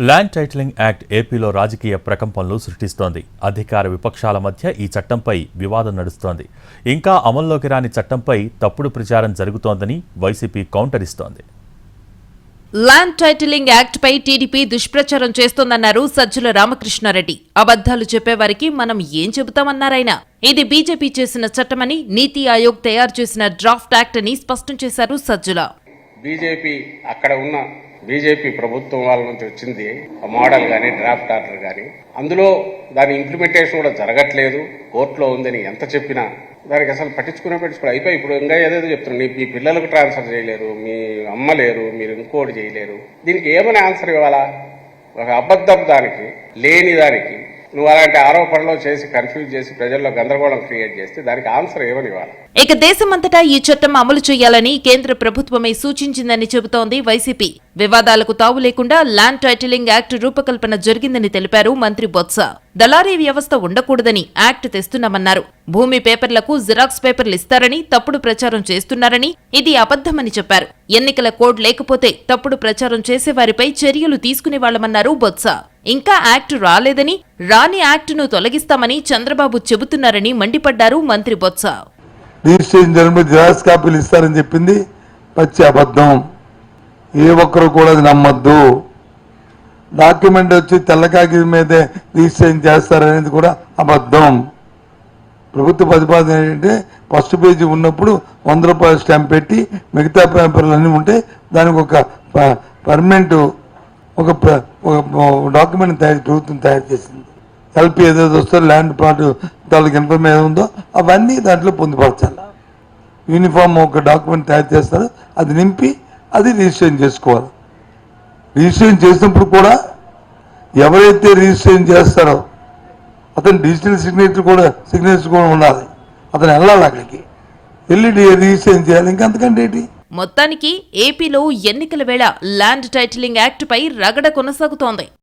Land titling act ఏపీలో రాజకీయ ప్రకంపనలు సృష్టిస్తోంది. అధికార విపక్షాల మధ్య ఈ చట్టంపై వివాదం నడుస్తోంది. ఇంకా అమల్లోకి రాని చట్టంపై తప్పుడు ప్రచారం జరుగుతోందని వైసీపీ కౌంటర్ ఇస్తోంది. ల్యాండ్ టైటిలింగ్ యాక్ట్ పై టీడీపీ దుష్ప్రచారం చేస్తోందన్నారు సజ్జల రామకృష్ణారెడ్డి. అబద్ధాలు చెప్పేవారికి మనం ఏం చెబుతామన్నారాయన. ఇది బీజేపీ చేసిన చట్టమని, నీతి ఆయోగ్ తయారు చేసిన డ్రాఫ్ట్ యాక్ట్ అని స్పష్టం చేశారు సజ్జల. బీజేపీ ప్రభుత్వం వాళ్ళ నుంచి వచ్చింది మోడల్ కానీ డ్రాఫ్ట్ ఆర్డర్ కానీ, అందులో దాని ఇంప్లిమెంటేషన్ కూడా జరగట్లేదు, కోర్టులో ఉందని ఎంత చెప్పినా దానికి అసలు పట్టించుకునే అయిపోయి ఇప్పుడు ఇంకా ఏదేదో చెప్తున్నాను. మీ పిల్లలకు ట్రాన్స్ఫర్ చేయలేరు, మీ అమ్మ లేరు, మీరు ఇంకోటి చేయలేరు. దీనికి ఏమైనా ఆన్సర్ ఇవ్వాలా? ఒక అబద్ధం దానికి, లేని దానికి నువ్వు అలాంటి ఆరోపణలు చేసి కన్ఫ్యూజ్ చేసి ప్రజల్లో గందరగోళం క్రియేట్ చేస్తే దానికి ఆన్సర్ ఏమని ఇవ్వాలి? ఇక దేశమంతటా ఈ చట్టం అమలు చేయాలని కేంద్ర ప్రభుత్వమే సూచించిందని చెబుతోంది వైసీపీ. వివాదాలకు తావు లేకుండా ల్యాండ్ టైటిలింగ్ యాక్ట్ రూపకల్పన జరిగిందని తెలిపారు మంత్రి బొత్స. దళారీ వ్యవస్థ ఉండకూడదని యాక్ట్ తెస్తున్నామన్నారు. భూమి పేపర్లకు జిరాక్స్ పేపర్లు ఇస్తారని తప్పుడు ప్రచారం చేస్తున్నారని, ఇది అబద్ధమని చెప్పారు. ఎన్నికల కోడ్ లేకపోతే తప్పుడు ప్రచారం చేసేవారిపై చర్యలు తీసుకునేవాళ్లమన్నారు బొత్స. ఇంకా యాక్ట్ రాలేదని, రాని యాక్టును తొలగిస్తామని చంద్రబాబు చెబుతున్నారని మండిపడ్డారు మంత్రి బొత్స. రిజిస్ట్రేషన్ జరిగిన జిరాక్స్ కాపీలు ఇస్తారని చెప్పింది పచ్చి అబద్ధం. ఏ ఒక్కరు కూడా అది నమ్మద్దు. డాక్యుమెంట్ వచ్చి తెల్లకాకి మీదే రిజిస్ట్రేషన్ చేస్తారనేది కూడా అబద్ధం. ప్రభుత్వ ప్రతిపాదన ఏంటంటే ఫస్ట్ పేజీ ఉన్నప్పుడు 100 రూపాయల స్టాంప్ పెట్టి మిగతా పేపర్లు అన్నీ ఉంటే దానికి ఒక పర్మనెంట్ ఒక డాక్యుమెంట్ ప్రభుత్వం తయారు చేసింది. ఎల్పీ ఏదైతే వస్తుందో ల్యాండ్ ప్లాట్ దానికి ఇన్ఫర్మేషన్ ఏదో ఉందో అవన్నీ దాంట్లో పొందుపరచాలి. యూనిఫామ్ ఒక డాక్యుమెంట్ తయారు చేస్తారు, అది నింపి అది రిజిస్ట్రేషన్ చేసుకోవాలి. రిజిస్ట్రేషన్ చేసినప్పుడు కూడా ఎవరైతే రిజిస్ట్రేషన్ చేస్తారో అతను డిజిటల్ సిగ్నేచర్ కూడా ఉండాలి. అతను వెళ్ళాలి, అక్కడికి వెళ్ళి రిజిస్ట్రేషన్ చేయాలి. ఇంకంతకంటే ఏంటి? మొత్తానికి ఏపీలో ఎన్నికల వేళ ల్యాండ్ టైటిలింగ్ యాక్ట్ పై రగడ కొనసాగుతోంది.